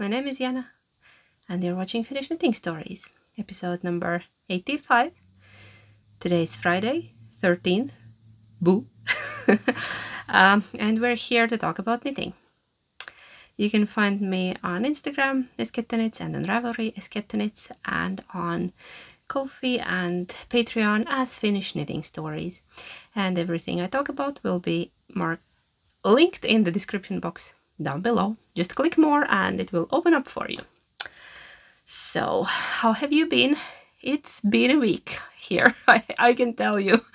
my name is Jana, and you're watching Finnish Knitting Stories, episode number 85. Today is Friday, 13th, boo, and we're here to talk about knitting. You can find me on Instagram, Esketteknits, and on Ravelry, Esketteknits, and on Ko-fi and Patreon as Finnish Knitting Stories. And everything I talk about will be linked in the description box down below. Just click more and it will open up for you. So, how have you been? It's been a week here, I can tell you.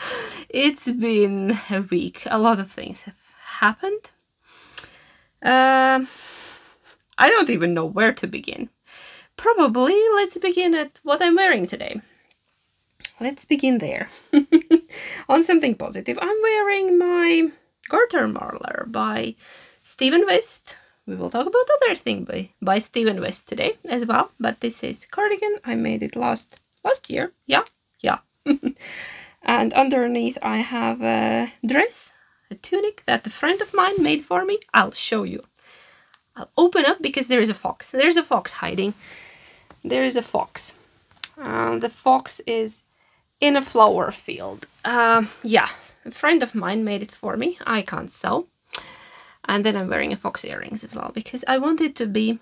It's been a week. A lot of things have happened. I don't even know where to begin. Probably let's begin at what I'm wearing today. Let's begin there. On something positive. I'm wearing my Garter Marler by Steven West. We will talk about other thing by Steven West today as well. But this is cardigan. I made it last year. Yeah. And underneath I have a dress, a tunic that a friend of mine made for me. I'll show you. I'll open up because there is a fox. There's a fox hiding. There is a fox. The fox is in a flower field. Yeah, a friend of mine made it for me. I can't sew. And then I'm wearing a fox earrings as well because I wanted to be...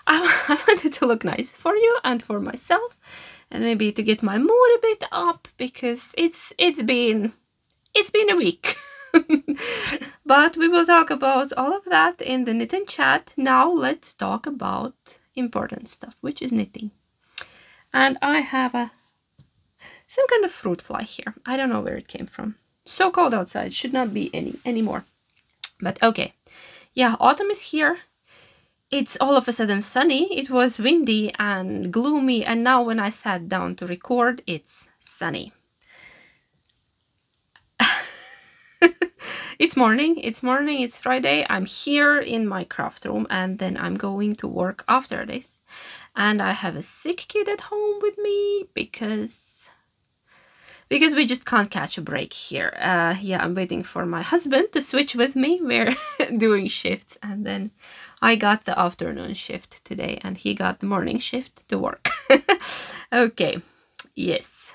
I wanted to look nice for you and for myself. And maybe to get my mood a bit up because it's been a week. But we will talk about all of that in the knit and chat. Now let's talk about important stuff, which is knitting. And I have some kind of fruit fly here. I don't know where it came from. So cold outside, should not be anymore. But okay, yeah, autumn is here. It's all of a sudden sunny. It was windy and gloomy, and now when I sat down to record, it's sunny. It's morning, it's Friday. I'm here in my craft room, and then I'm going to work after this. And I have a sick kid at home with me because we just can't catch a break here. Yeah, I'm waiting for my husband to switch with me. We're doing shifts, and then I got the afternoon shift today, and he got the morning shift to work. Okay, yes.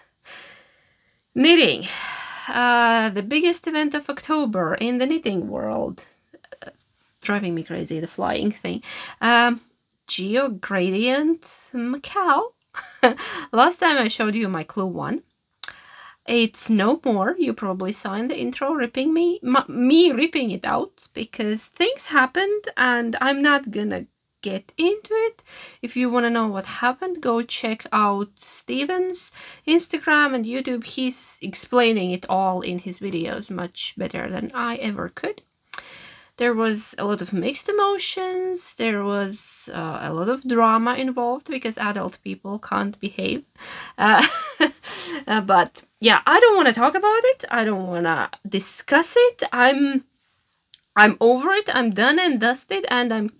Knitting. The biggest event of October in the knitting world. Driving me crazy, the flying thing. GeoGradient Macau. Last time I showed you my Clue 1. It's no more. You probably saw in the intro ripping me ripping it out because things happened and I'm not gonna get into it. If you want to know what happened, go check out Steven's Instagram and YouTube. He's explaining it all in his videos much better than I ever could. There was a lot of mixed emotions. There was a lot of drama involved because adult people can't behave. But yeah, I don't want to talk about it. I don't want to discuss it. I'm over it. I'm done and dusted, and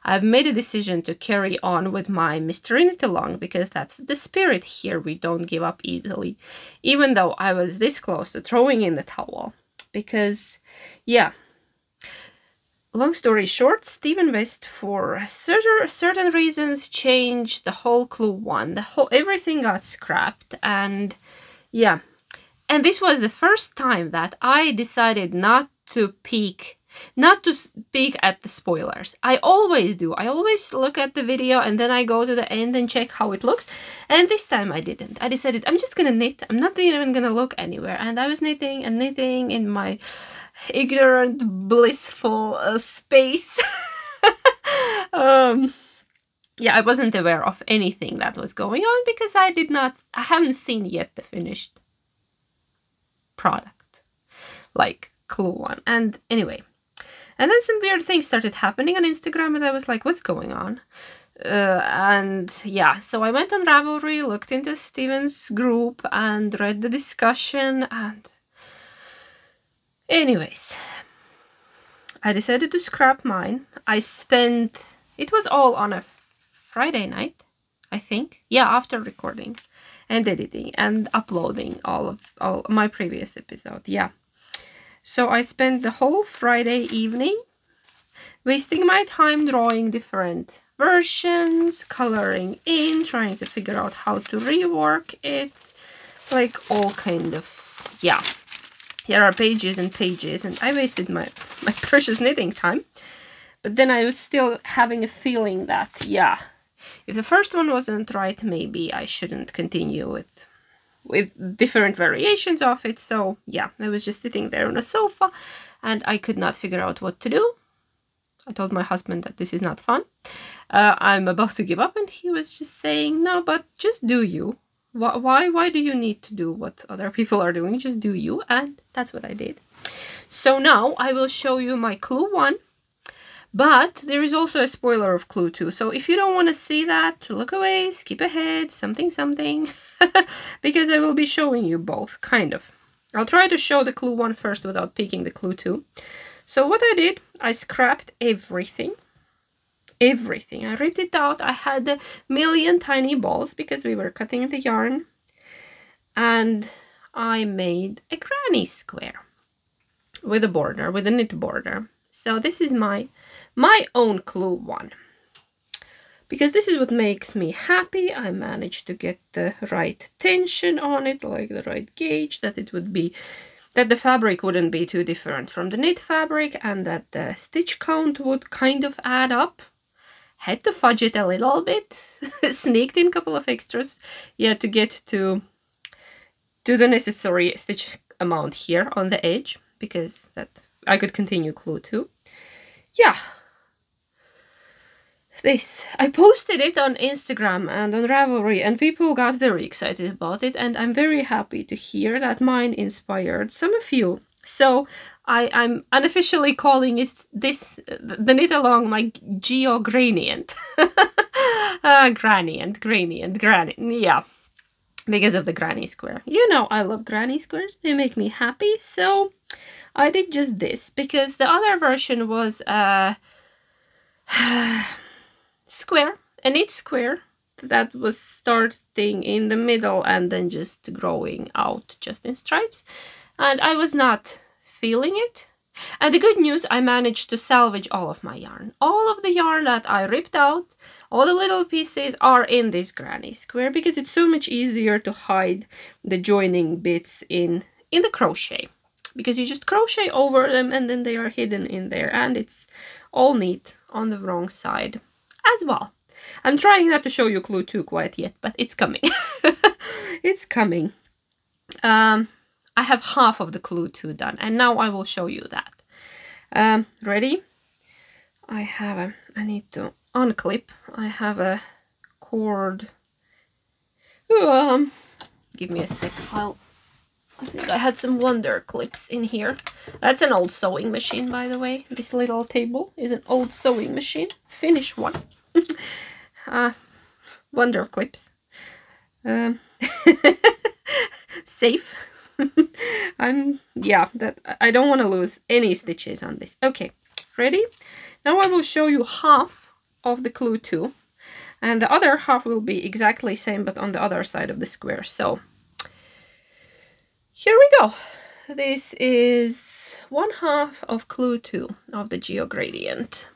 I've made a decision to carry on with my Mystery Knit Along because that's the spirit here. We don't give up easily, even though I was this close to throwing in the towel. Because, yeah, long story short, Steven West, for certain reasons, changed the whole Clue 1. Everything got scrapped, and yeah. And this was the first time that I decided not to speak at the spoilers. I always do. I always look at the video and then I go to the end and check how it looks. And this time I didn't. I decided I'm just gonna knit. I'm not even gonna look anywhere. And I was knitting and knitting in my ignorant, blissful space. Yeah, I wasn't aware of anything that was going on because I haven't seen yet the finished product, like Clue 1. And anyway, and then some weird things started happening on Instagram and I was like, what's going on? And yeah, so I went on Ravelry, looked into Steven's group and read the discussion, and anyways, I decided to scrap mine. It was all on a Friday night, I think. Yeah, after recording and editing and uploading all my previous episode. Yeah. So I spent the whole Friday evening wasting my time drawing different versions, coloring in, trying to figure out how to rework it, like all kind of, yeah. Here are pages and pages, and I wasted my precious knitting time. But then I was still having a feeling that, yeah, if the first one wasn't right, maybe I shouldn't continue with different variations of it. So yeah, I was just sitting there on a sofa and I could not figure out what to do. I told my husband that this is not fun. I'm about to give up, and he was just saying, no, but just do you. Why do you need to do what other people are doing? Just do you. And that's what I did. So now I will show you my clue 1. But there is also a spoiler of clue 2. So if you don't want to see that, look away, skip ahead, something. Because I will be showing you both, kind of. I'll try to show the clue 1 first without picking the clue 2. So what I did, I scrapped everything. Everything. I ripped it out. I had a million tiny balls because we were cutting the yarn. And I made a granny square with a border, with a knit border. So this is my own clue 1. Because this is what makes me happy. I managed to get the right tension on it, like the right gauge, that it would be, that the fabric wouldn't be too different from the knit fabric, and that the stitch count would kind of add up. Had to fudge it a little bit, sneaked in a couple of extras, yeah, to get to the necessary stitch amount here on the edge, because that I could continue clue 2. Yeah. This. I posted it on Instagram and on Ravelry, and people got very excited about it, and I'm very happy to hear that mine inspired some of you. So I'm unofficially calling this the knit along my Geogradient. Granny, yeah. Because of the granny square. You know I love granny squares, they make me happy, so I did just this, because the other version was a square, a knit square that was starting in the middle and then just growing out just in stripes, and I was not feeling it. And the good news, I managed to salvage all of my yarn. All of the yarn that I ripped out, all the little pieces are in this granny square, because it's so much easier to hide the joining bits in the crochet. Because you just crochet over them and then they are hidden in there, and it's all neat on the wrong side as well. I'm trying not to show you clue 2 quite yet, but it's coming. It's coming. I have half of the clue 2 done, and now I will show you that. Ready? I need to unclip. I have a cord. Give me a sec. I think I had some Wonder clips in here. That's an old sewing machine, by the way. This little table is an old sewing machine. Finnish one. Wonder clips. Safe. I don't want to lose any stitches on this. Okay, ready? Now I will show you half of the clue 2. And the other half will be exactly same, but on the other side of the square. So here we go. This is 1/2 of clue 2 of the Geogradient.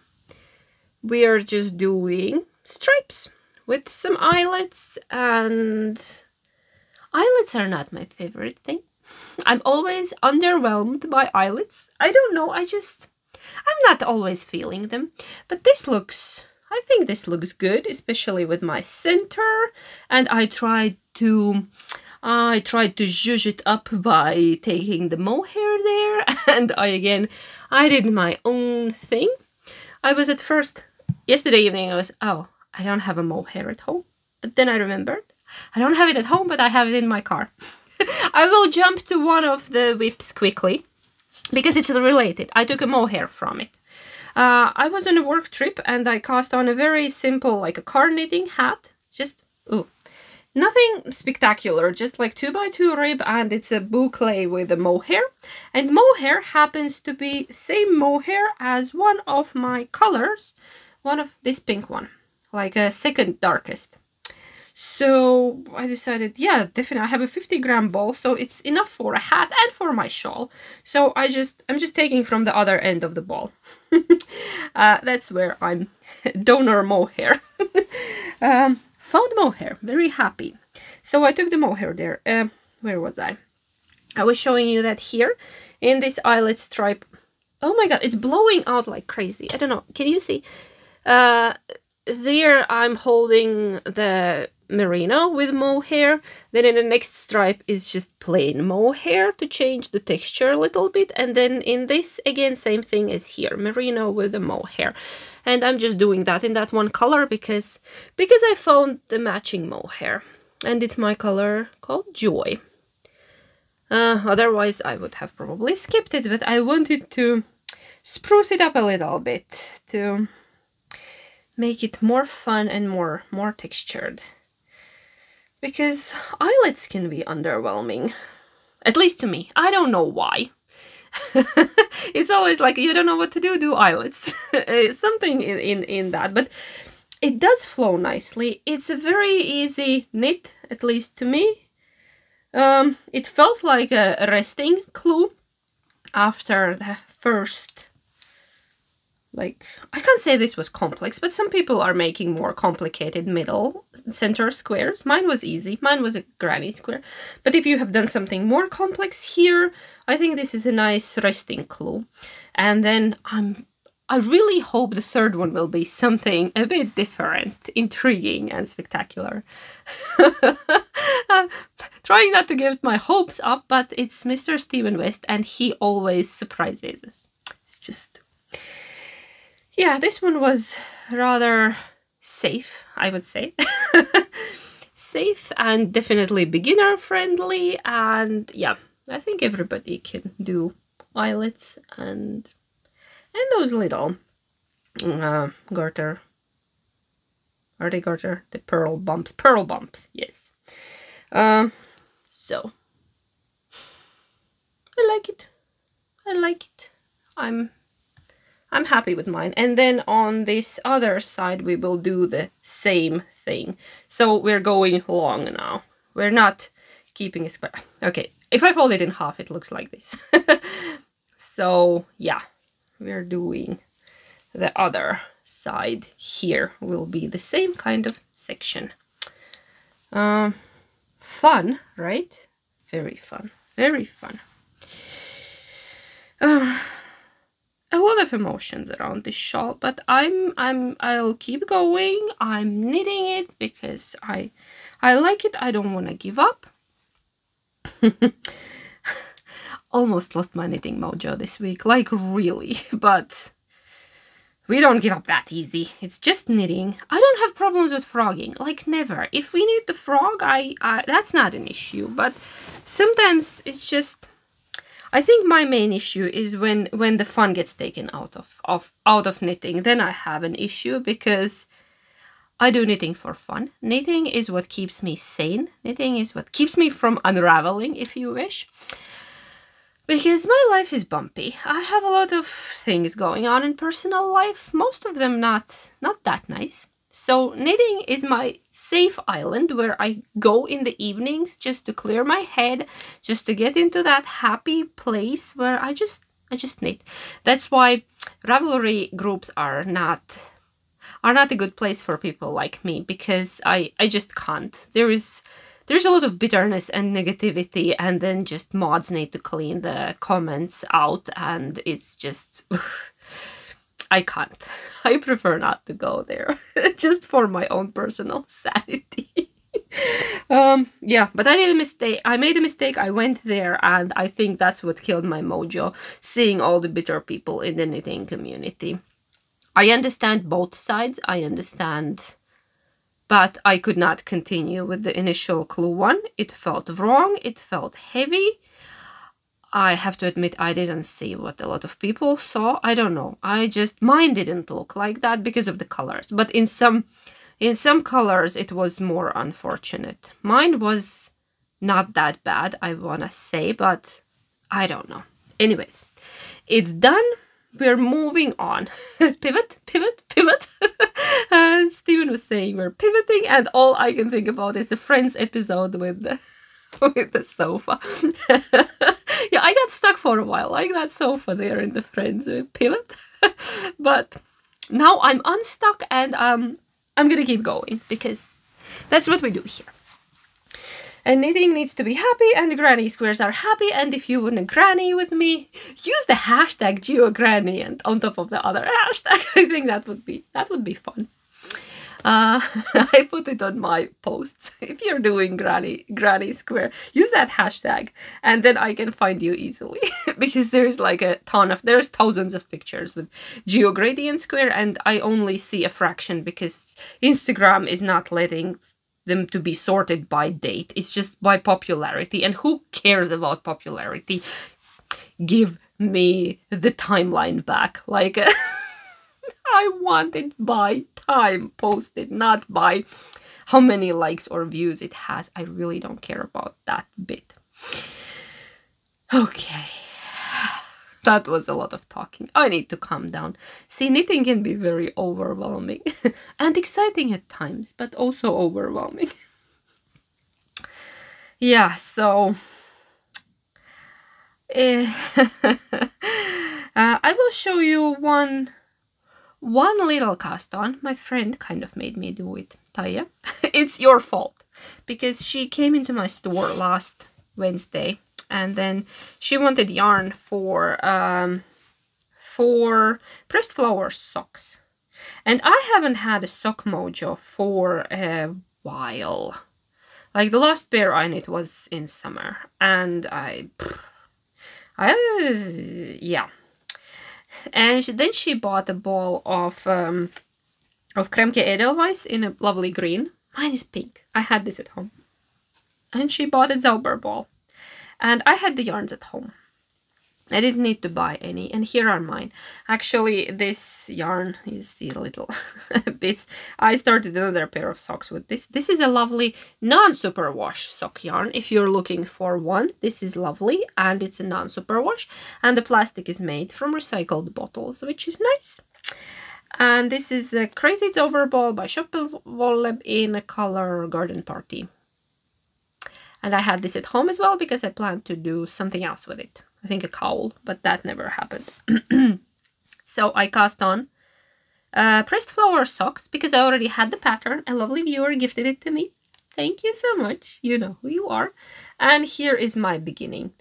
We are just doing stripes with some eyelets, and eyelets are not my favorite thing. I'm always underwhelmed by eyelets. I don't know, I'm not always feeling them, but I think this looks good, especially with my center, and I tried to zhuzh it up by taking the mohair there, and I did my own thing. I was at first, yesterday evening, I don't have a mohair at home, but then I remembered, I don't have it at home, but I have it in my car. I will jump to one of the whips quickly, because it's related. I took a mohair from it. I was on a work trip and I cast on a very simple, like a car knitting hat. Just, nothing spectacular, just like 2x2 rib, and it's a boucle with a mohair. And mohair happens to be same mohair as one of my colors, one of this pink one, like a second darkest. So I decided, yeah, definitely, I have a 50-gram ball, so it's enough for a hat and for my shawl. So I'm just taking from the other end of the ball. That's where I'm donor mohair. Found mohair, very happy. So I took the mohair there. Where was I? I was showing you that here in this eyelet stripe. Oh my god, it's blowing out like crazy. I don't know. Can you see? There I'm holding the merino with mohair. Then in the next stripe is just plain mohair to change the texture a little bit. And then in this, again, same thing as here, merino with the mohair. And I'm just doing that in that one color because I found the matching mohair. And it's my color called Joy. Otherwise I would have probably skipped it, but I wanted to spruce it up a little bit to make it more fun and more textured. Because eyelets can be underwhelming. At least to me. I don't know why. It's always like, you don't know what to do eyelets. Something in that. But it does flow nicely. It's a very easy knit, at least to me. It felt like a resting clue after the first, like, I can't say this was complex, but some people are making more complicated middle center squares. Mine was easy. Mine was a granny square. But if you have done something more complex here, I think this is a nice resting clue. And then I really hope the third one will be something a bit different, intriguing and spectacular. Trying not to give my hopes up, but it's Mr. Steven West and he always surprises us. It's just... yeah, this one was rather safe, I would say. Safe and definitely beginner friendly, and yeah, I think everybody can do eyelets and those little garter. Are they garter? The pearl bumps, yes. So I like it. I'm happy with mine. And then on this other side we will do the same thing. So we're going long now. We're not keeping a square. Okay, if I fold it in half it looks like this. So yeah, we're doing the other side here. Will be the same kind of section. Fun, right? Very fun. Very fun. A lot of emotions around this shawl, but I'll keep going. I'm knitting it because I like it. I don't want to give up. Almost lost my knitting mojo this week, like really, but we don't give up that easy. It's just knitting. I don't have problems with frogging, like never. If we need the frog, that's not an issue, but sometimes it's just... I think my main issue is when the fun gets taken out of knitting. Then I have an issue because I do knitting for fun. Knitting is what keeps me sane. Knitting is what keeps me from unraveling, if you wish. Because my life is bumpy. I have a lot of things going on in personal life. Most of them not that nice. So knitting is my safe island where I go in the evenings just to clear my head, just to get into that happy place where I just knit. That's why Ravelry groups are not a good place for people like me, because I just can't. There's a lot of bitterness and negativity, and then just mods need to clean the comments out, and it's just... I can't. I prefer not to go there, just for my own personal sanity. Yeah, but I made a mistake. I went there, and I think that's what killed my mojo, seeing all the bitter people in the knitting community. I understand both sides, but I could not continue with the initial clue one. It felt wrong, it felt heavy. I have to admit, I didn't see what a lot of people saw. I don't know. Mine didn't look like that because of the colors. But in some colors, it was more unfortunate. Mine was not that bad, I want to say, but I don't know. Anyways, it's done. we're moving on. Pivot, pivot, pivot. Stephen was saying we're pivoting, and all I can think about is the Friends episode with the with the sofa. Yeah, I got stuck for a while, like that sofa there in the Friends pivot. But now I'm unstuck, and I'm gonna keep going because that's what we do here. And knitting needs to be happy, and the granny squares are happy. And if you want to granny with me, use the hashtag GeoGranny and on top of the other hashtag. I think that would be fun. I put it on my posts. If you're doing granny square, use that hashtag, and then I can find you easily. Because there's like there's thousands of pictures with GeoGradient square, and I only see a fraction because Instagram is not letting them to be sorted by date. It's just by popularity, and who cares about popularity? Give me the timeline back. Like I want it by time posted, not by how many likes or views it has. I really don't care about that bit. Okay, that was a lot of talking. I need to calm down. See, knitting can be very overwhelming and exciting at times, but also overwhelming. Yeah, so I will show you one little cast on. My friend kind of made me do it, Taya. It's your fault, because she came into my store last Wednesday, and then she wanted yarn for pressed flower socks, and I haven't had a sock mojo for a while. Like the last pair I knit was in summer, and yeah. And then she bought a ball of Kremke Edelweiss in a lovely green. Mine is pink. I had this at home. And she bought a Zauber ball. And I had the yarns at home. I didn't need to buy any. And here are mine. Actually, this yarn, you see little bits. I started another pair of socks with this. This is a lovely non-superwash sock yarn. If you're looking for one, this is lovely. And it's a non-superwash. And the plastic is made from recycled bottles, which is nice. And this is a Crazy Zauber ball by Shoppewolleb in a color Garden Party. And I had this at home as well because I planned to do something else with it. I think a cowl, but that never happened. So I cast on pressed flower socks because I already had the pattern. A lovely viewer gifted it to me. Thank you so much. You know who you are. And here is my beginning.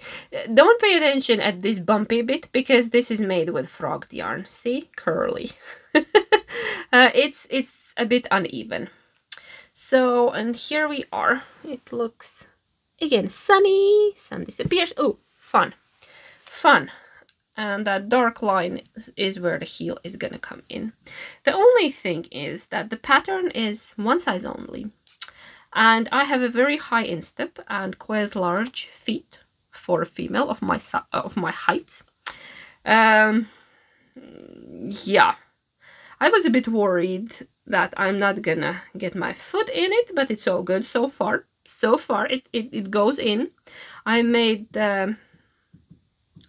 Don't pay attention at this bumpy bit because this is made with frogged yarn. See? Curly. It's a bit uneven. So, and here we are. It looks, again, sunny. Sun disappears. Oh, fun. Fun. And that dark line is where the heel is gonna come in. The only thing is that the pattern is one size only. And I have a very high instep and quite large feet for a female of my heights. Yeah. I was a bit worried that I'm not gonna get my foot in it, but it's all good so far. So far it goes in. I made the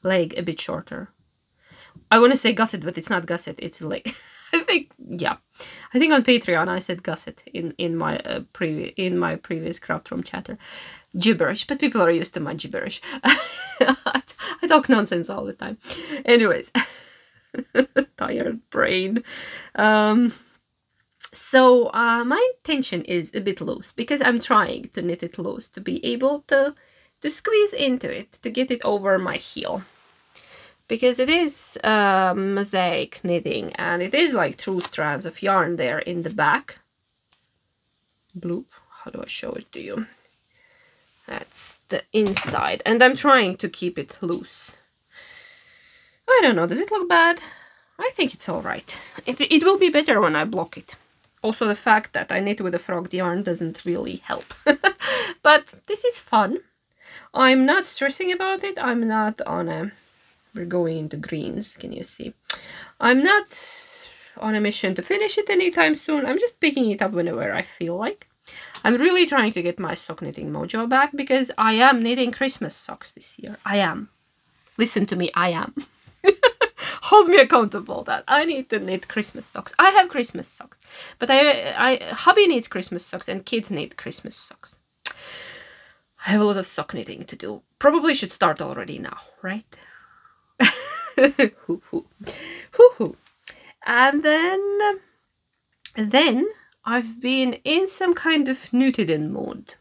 leg a bit shorter. I want to say gusset, but it's not gusset, it's a leg. I think, yeah. I think on Patreon I said gusset in my previous Craft Room chatter. Gibberish, but people are used to my gibberish. I talk nonsense all the time. Anyways, tired brain. So my tension is a bit loose because I'm trying to knit it loose to be able to squeeze into it, to get it over my heel. Because it is mosaic knitting, and it is like 2 strands of yarn there in the back. Bloop, how do I show it to you? That's the inside, and I'm trying to keep it loose. I don't know, does it look bad? I think it's alright. It will be better when I block it. Also, the fact that I knit with a frogged yarn doesn't really help. But this is fun. I'm not stressing about it. I'm not on a... We're going into greens, can you see? I'm not on a mission to finish it anytime soon. I'm just picking it up whenever I feel like. I'm really trying to get my sock knitting mojo back because I am knitting Christmas socks this year. I am. Listen to me, I am. hold me accountable that I need to knit Christmas socks. I have Christmas socks, but hubby needs Christmas socks and kids need Christmas socks. I have a lot of sock knitting to do. Probably should start already now, right? Hoo hoo. Hoo hoo. And then I've been in some kind of Nutiden mode.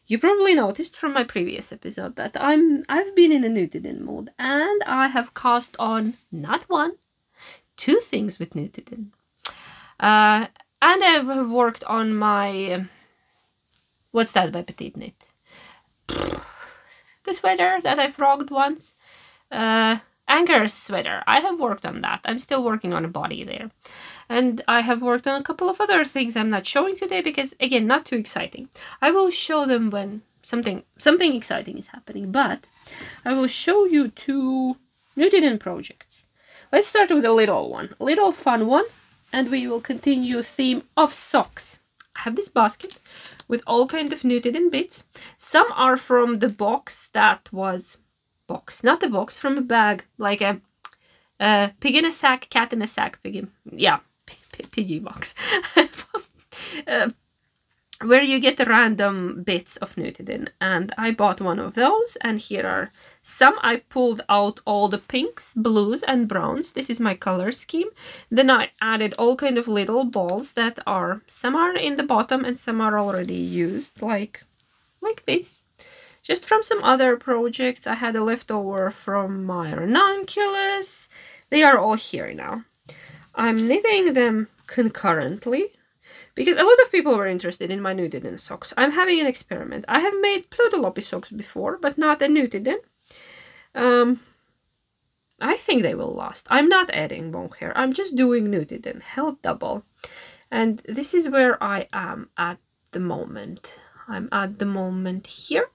You probably noticed from my previous episode that I've been in a Nutiden mode, and I have cast on not one, two things with Nutiden. And I've worked on my what's that by Petite Knit? The sweater that I frogged once. Anchor's sweater. I have worked on that. I'm still working on a body there. And I have worked on a couple of other things I'm not showing today because, again, not too exciting. I will show them when something exciting is happening, but I will show you two Nutiden projects. Let's start with a little one, a little fun one, and we will continue theme of socks. I have this basket with all kind of Nutiden bits. Some are from the box that was... not a box, from a bag, like a pig in a sack, cat in a sack, piggy, yeah, piggy box, where you get the random bits of Nutiden, and I bought one of those, and here are some. I pulled out all the pinks, blues, and browns. This is my color scheme. Then I added all kind of little balls that are, some are in the bottom and some are already used, like this. Just from some other projects. I had a leftover from my ranunculus. They are all here now. I'm knitting them concurrently because a lot of people were interested in my Nutiden socks. I'm having an experiment. I have made Plötulopi socks before, but not a Nutiden. I think they will last. I'm not adding mohair. I'm just doing Nutiden, held double. And this is where I am at the moment. I'm at the moment here.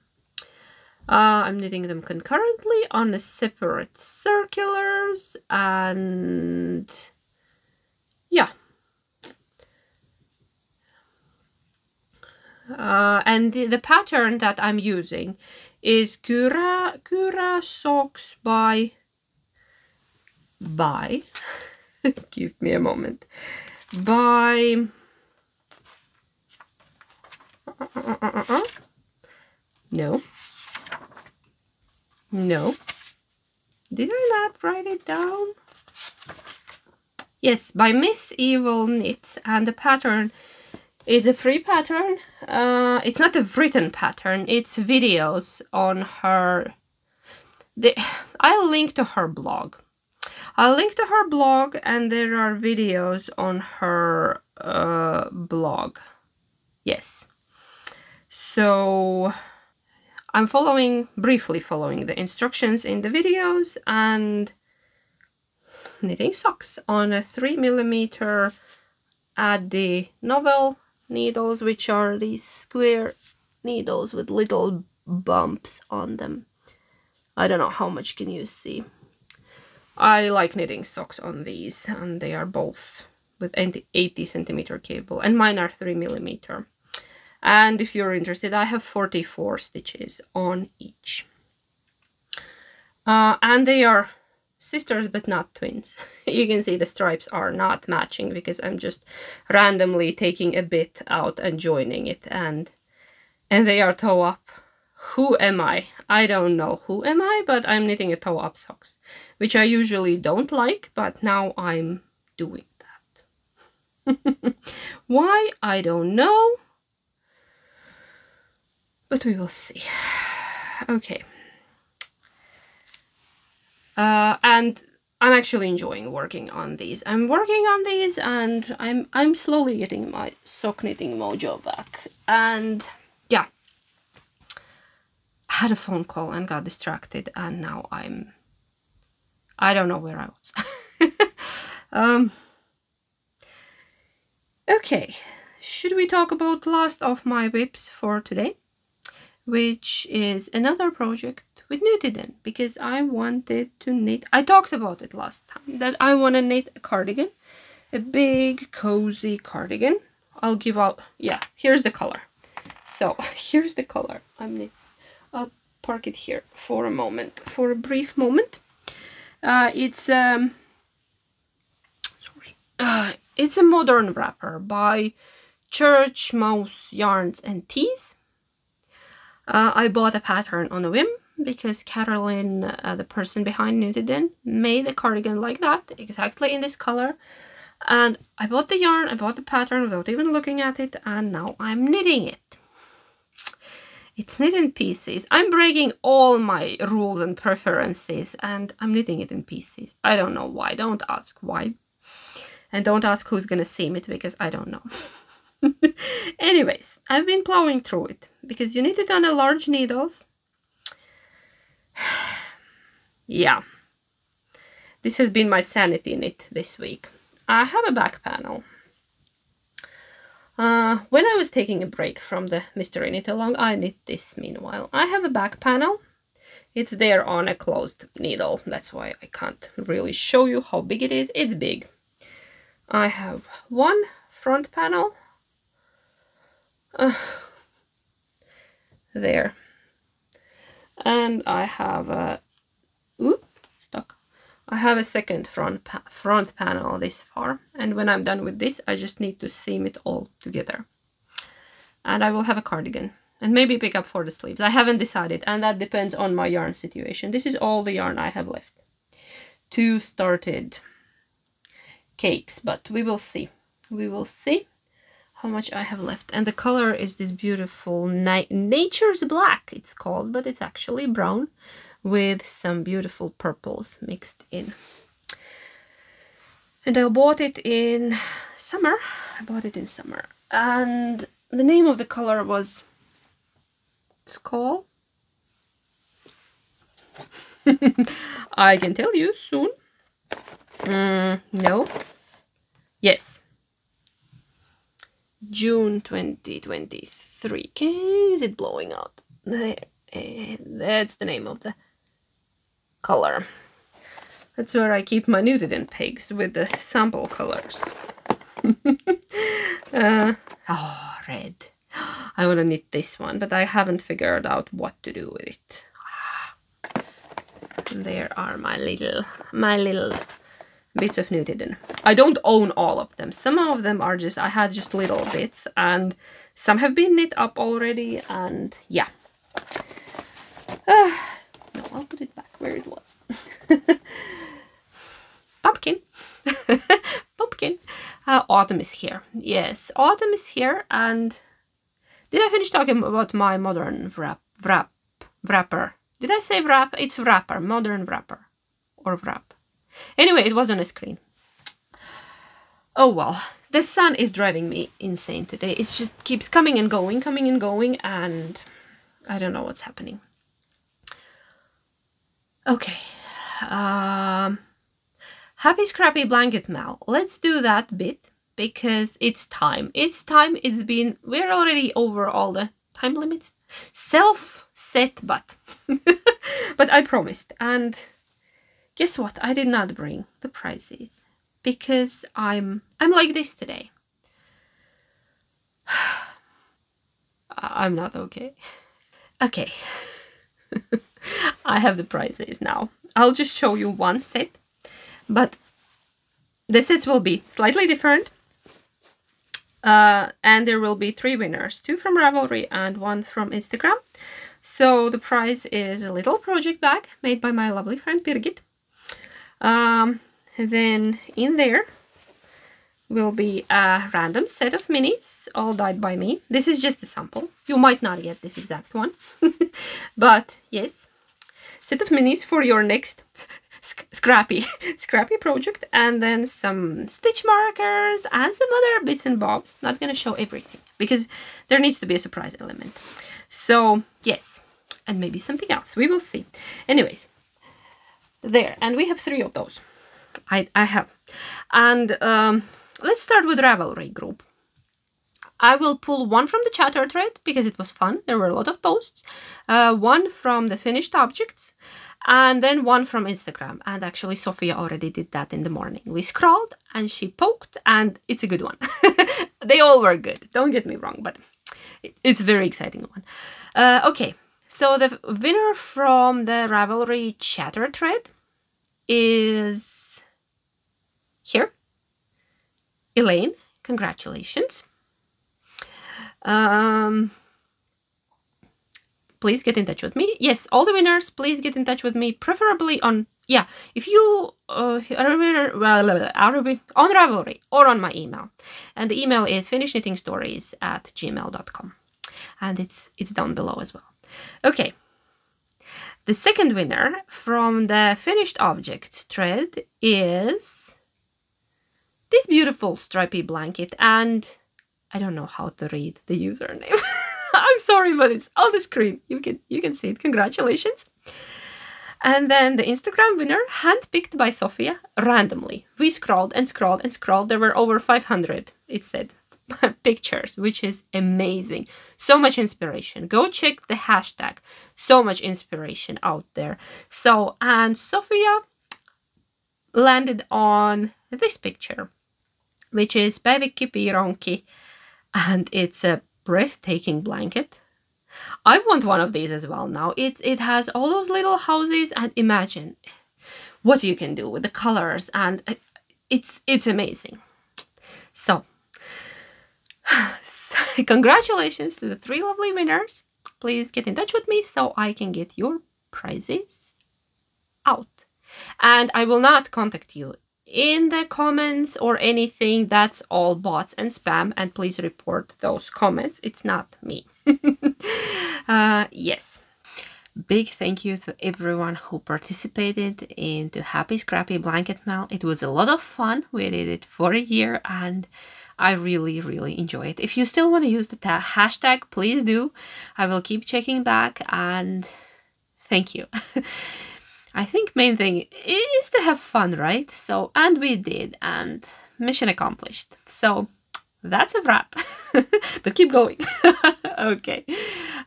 I'm knitting them concurrently on a separate circulars, and yeah. And the pattern that I'm using is Kura socks by give me a moment, by No. Did I not write it down? Yes, by Miss Evil Knits, and the pattern is a free pattern. It's not a written pattern, it's videos on her... I'll link to her blog. I'll link to her blog, and there are videos on her blog. Yes. So... I'm briefly following the instructions in the videos and knitting socks on a 3mm Addi Novel needles, which are these square needles with little bumps on them. I don't know how much can you see. I like knitting socks on these, and they are both with 80cm cable, and mine are 3mm. And if you're interested, I have 44 stitches on each. And they are sisters, but not twins. You can see the stripes are not matching because I'm just randomly taking a bit out and joining it. And they are toe up. Who am I? I don't know who am I, but I'm knitting a toe up socks, which I usually don't like, but now I'm doing that. Why? I don't know. But we will see. Okay. And I'm actually enjoying working on these. I'm working on these, and I'm slowly getting my sock knitting mojo back. And yeah, I had a phone call and got distracted, and now I don't know where I was. Okay, should we talk about last of my whips for today? Which is another project with Nutiden, because I wanted to knit, I talked about it last time, that I want to knit a cardigan, a big cozy cardigan. I'll give out, yeah, here's the color. So here's the color I'm knitting. I'll park it here for a moment, for a brief moment. It's It's a modern wrapper by Church Mouse Yarns and Tees. I bought a pattern on a whim because Carolyn, the person behind Knitted, made a cardigan like that, exactly in this color. And I bought the yarn, I bought the pattern without even looking at it, and now I'm knitting it. It's knit in pieces. I'm breaking all my rules and preferences, and I'm knitting it in pieces. I don't know why. Don't ask why. And don't ask who's gonna seam it, because I don't know. Anyways, I've been plowing through it because you knit it on a large needles. Yeah, this has been my sanity knit this week. I have a back panel. When I was taking a break from the Mystery Knit Along, I knit this meanwhile. I have a back panel. It's there on a closed needle. That's why I can't really show you how big it is. It's big. I have one front panel. There. And I have a... Oop, stuck. I have a second front panel this far. And when I'm done with this, I just need to seam it all together. And I will have a cardigan. And maybe pick up for the sleeves. I haven't decided, and that depends on my yarn situation. This is all the yarn I have left. 2 started cakes, but we will see. We will see how much I have left. And the color is this beautiful Nature's Black, it's called, but it's actually brown with some beautiful purples mixed in. And I bought it in summer. And the name of the color was Skull. I can tell you soon. No. Yes. June 2023. Is it blowing out? There. That's the name of the color. That's where I keep my Knitted pegs, with the sample colors. Oh, red. I want to knit this one, but I haven't figured out what to do with it. There are my little bits of Knitted. I don't own all of them. Some of them are just, I had just little bits, and some have been knit up already, and yeah. No, I'll put it back where it was. Pumpkin. Pumpkin. Autumn is here. Yes, autumn is here, and did I finish talking about my modern wrapper? Did I say wrap? It's wrapper, modern wrapper, or wrap. Anyway, it was on a screen. Oh well, the sun is driving me insane today. It just keeps coming and going, and I don't know what's happening. Okay. Happy Scrappy Blanket Mal. Let's do that bit because it's time. It's time. We're already over all the time limits. Self-set, but I promised. And guess what? I did not bring the prizes because I'm like this today. I'm not okay. Okay. I have the prizes now. I'll just show you one set, but the sets will be slightly different. And there will be 3 winners, 2 from Ravelry and 1 from Instagram. So the prize is a little project bag made by my lovely friend Birgit. Then in there will be a random set of minis, all dyed by me. This is just a sample. You might not get this exact one, but yes, set of minis for your next scrappy project, and then some stitch markers and some other bits and bobs. Not gonna show everything because there needs to be a surprise element. So yes, and maybe something else. We will see. Anyways, there, and we have 3 of those. I have, and let's start with Ravelry group. I will pull 1 from the chatter thread because it was fun. There were a lot of posts. 1 from the finished objects, and then 1 from Instagram. And actually, Sophia already did that in the morning. We scrolled and she poked, and it's a good one. They all were good. Don't get me wrong, but it's a very exciting one. Okay, so the winner from the Ravelry chatter thread is here. Elaine, congratulations. Please get in touch with me. Yes, all the winners, please get in touch with me, preferably on, yeah, if you on Ravelry or on my email. And the email is finishknittingstories@gmail.com. And it's down below as well. Okay. The second winner from the finished objects thread is this beautiful stripy blanket, and I don't know how to read the username. I'm sorry, but it's on the screen. You can see it. Congratulations. And then the Instagram winner, handpicked by Sophia randomly. We scrolled and scrolled and scrolled. There were over 500, it said, pictures, which is amazing. So much inspiration. Go check the hashtag. So much inspiration out there. So, and Sophia landed on this picture, which is Päivikki Piironki, and it's a breathtaking blanket. I want one of these as well now. It has all those little houses, and imagine what you can do with the colors, and it's amazing. So congratulations to the 3 lovely winners. Please get in touch with me so I can get your prizes out. And I will not contact you in the comments or anything. That's all bots and spam, and please report those comments. It's not me. Yes. Big thank you to everyone who participated into Happy Scrappy Blanket Mail. It was a lot of fun. We did it for a year, and I really, really enjoy it. If you still want to use the hashtag, please do. I will keep checking back, and thank you. I think main thing is to have fun, right? So, and we did, and mission accomplished. So that's a wrap, but keep going. Okay.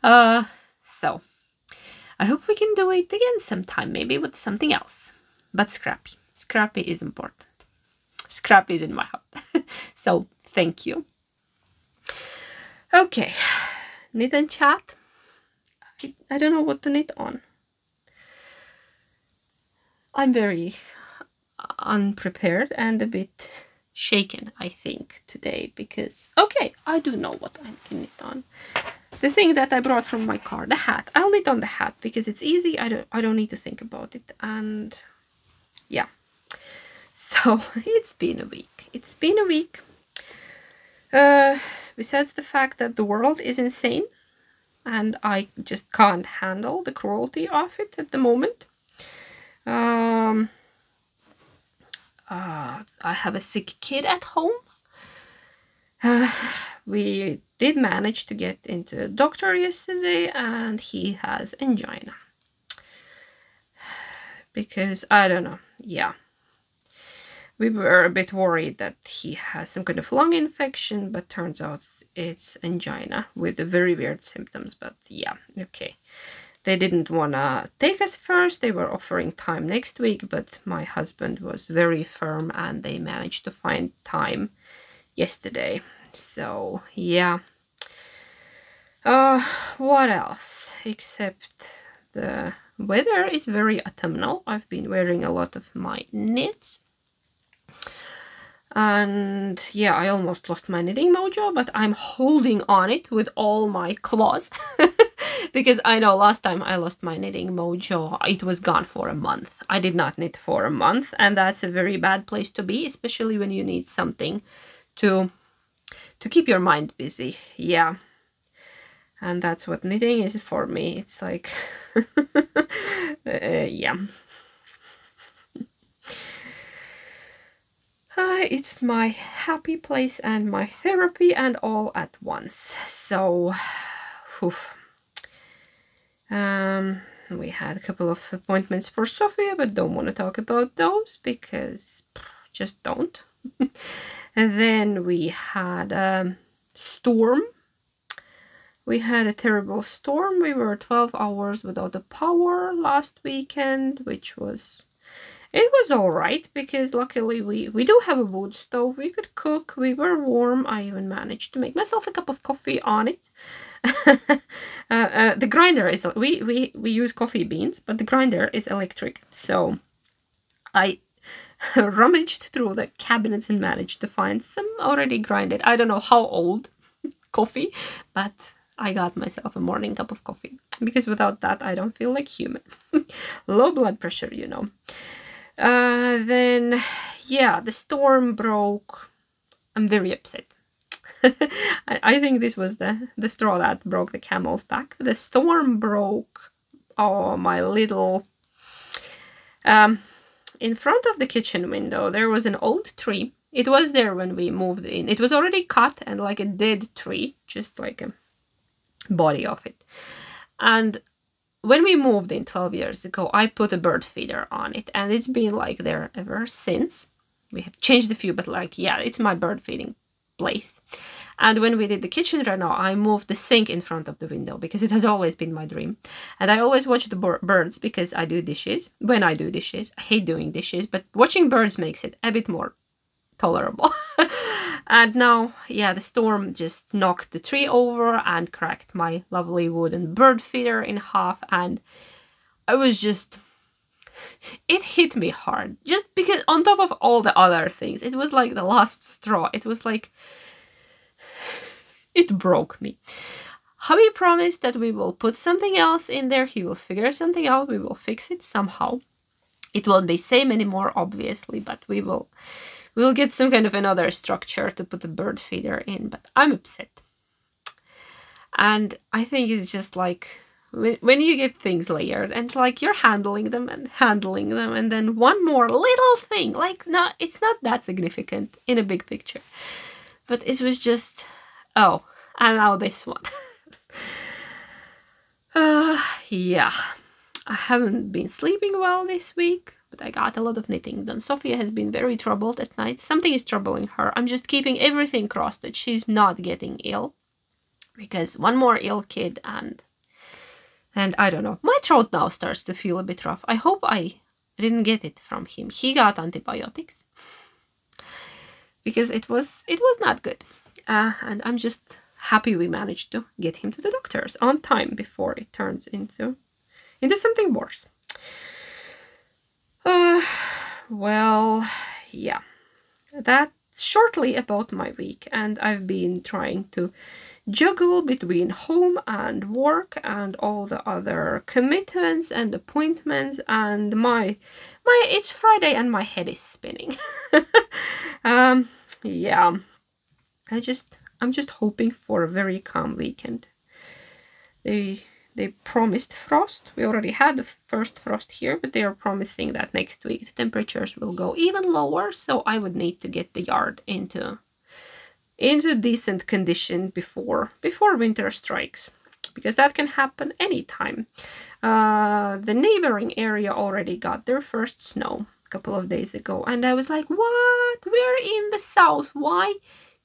So I hope we can do it again sometime, maybe with something else, but scrappy. Scrappy is important. Scrappy is in my heart. So thank you. Okay. Knit and chat. I don't know what to knit on. I'm very unprepared and a bit shaken, I think, today, because, okay, I do know what I can knit on. The thing that I brought from my car, the hat. I'll knit on the hat because it's easy. I don't need to think about it. And yeah. So it's been a week. It's been a week. Besides the fact that the world is insane and I just can't handle the cruelty of it at the moment. I have a sick kid at home. We did manage to get into a doctor yesterday, and he has angina. Because, I don't know, yeah. We were a bit worried that he has some kind of lung infection, but turns out it's angina with very weird symptoms, but yeah, okay. They didn't want to take us first. They were offering time next week, but my husband was very firm and they managed to find time yesterday. So, yeah. What else? Except the weather is very autumnal. I've been wearing a lot of my knits. And yeah, I almost lost my knitting mojo, but I'm holding on it with all my claws. Because I know last time I lost my knitting mojo, it was gone for a month. I did not knit for a month, and that's a very bad place to be, especially when you need something to keep your mind busy. Yeah. And that's what knitting is for me. It's like, yeah. It's my happy place and my therapy and all at once. So, whew. We had a couple of appointments for Sophia, but don't want to talk about those because just don't. And then we had a storm. We had a terrible storm. We were 12 hours without the power last weekend, which was... It was all right because luckily we do have a wood stove. We could cook. We were warm. I even managed to make myself a cup of coffee on it. The grinder is... We use coffee beans, but the grinder is electric. So I rummaged through the cabinets and managed to find some already grinded, I don't know how old, coffee, but I got myself a morning cup of coffee, because without that I don't feel like human. Low blood pressure, you know. Then, yeah, the storm broke. I'm very upset. I think this was the straw that broke the camel's back. The storm broke, oh, my little... in front of the kitchen window, there was an old tree. It was there when we moved in. It was already cut and like a dead tree, just like a body of it. And when we moved in 12 years ago, I put a bird feeder on it, and it's been like there ever since. We have changed a few, but like, yeah, it's my bird feeding place. And when we did the kitchen reno, I moved the sink in front of the window because it has always been my dream. And I always watch the birds because I do dishes. When I do dishes, I hate doing dishes, but watching birds makes it a bit more tolerable. And now, yeah, the storm just knocked the tree over and cracked my lovely wooden bird feeder in half. And I was just... it hit me hard. Just because on top of all the other things, it was like the last straw. It was like... it broke me. Hubby promised that we will put something else in there. He will figure something out. We will fix it somehow. It won't be same anymore, obviously, but we'll get some kind of another structure to put the bird feeder in. But I'm upset. And I think it's just like when you get things layered and like you're handling them, and then one more little thing, like it's not that significant in a big picture. But it was just, oh, and now this one. Yeah, I haven't been sleeping well this week, but I got a lot of knitting done. Sophia has been very troubled at night. Something is troubling her. I'm just keeping everything crossed that she's not getting ill, because one more ill kid and I don't know. My throat now starts to feel a bit rough. I hope I didn't get it from him. He got antibiotics because it was not good. And I'm just happy we managed to get him to the doctors on time before it turns into something worse. Well, yeah, that's shortly about my week, and I've been trying to juggle between home and work and all the other commitments and appointments, and it's Friday and my head is spinning. Yeah, I'm just hoping for a very calm weekend. They promised frost. We already had the first frost here, but they are promising that next week the temperatures will go even lower, so I would need to get the yard into decent condition before winter strikes, because that can happen anytime. The neighboring area already got their first snow a couple of days ago, and I was like, what? We're in the south. Why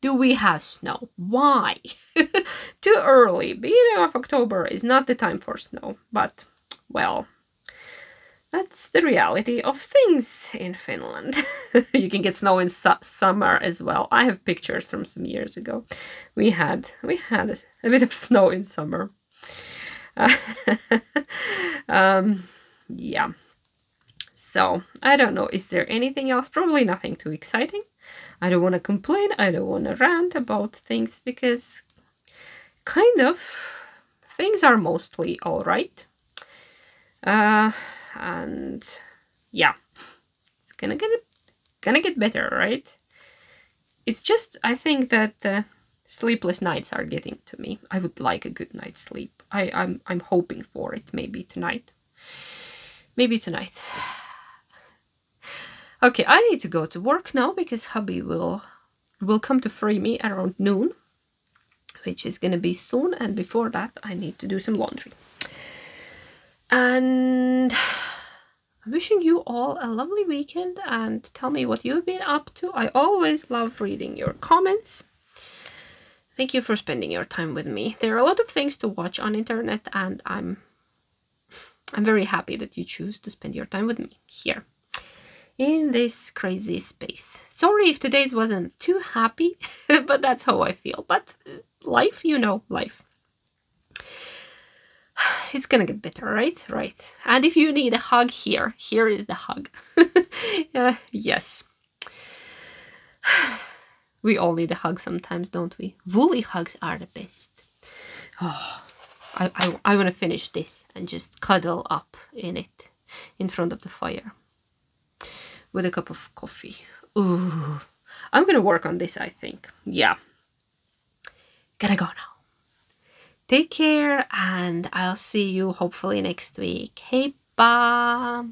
do we have snow? Why? Too early. Beginning of October is not the time for snow, but, well, that's the reality of things in Finland. You can get snow in summer as well. I have pictures from some years ago. We had a bit of snow in summer. Yeah. So, I don't know. Is there anything else? Probably nothing too exciting. I don't want to complain. I don't want to rant about things, because kind of things are mostly all right. And yeah, it's gonna get better, right? It's just, I think that sleepless nights are getting to me. I would like a good night's sleep. I'm hoping for it. Maybe tonight. Okay, I need to go to work now because hubby will come to free me around noon, which is gonna be soon, and before that I need to do some laundry. And I'm wishing you all a lovely weekend, and tell me what you've been up to. I always love reading your comments. Thank you for spending your time with me. There are a lot of things to watch on internet, and I'm very happy that you choose to spend your time with me here in this crazy space. Sorry if today's wasn't too happy, but that's how I feel. But life, you know, life. It's gonna get better, right? Right. And if you need a hug, here is the hug. Yes. We all need a hug sometimes, don't we? Woolly hugs are the best. Oh, I want to finish this and just cuddle up in it in front of the fire with a cup of coffee. Ooh, I'm gonna work on this, I think. Yeah. Gotta go now. Take care, and I'll see you hopefully next week. Hey, bye.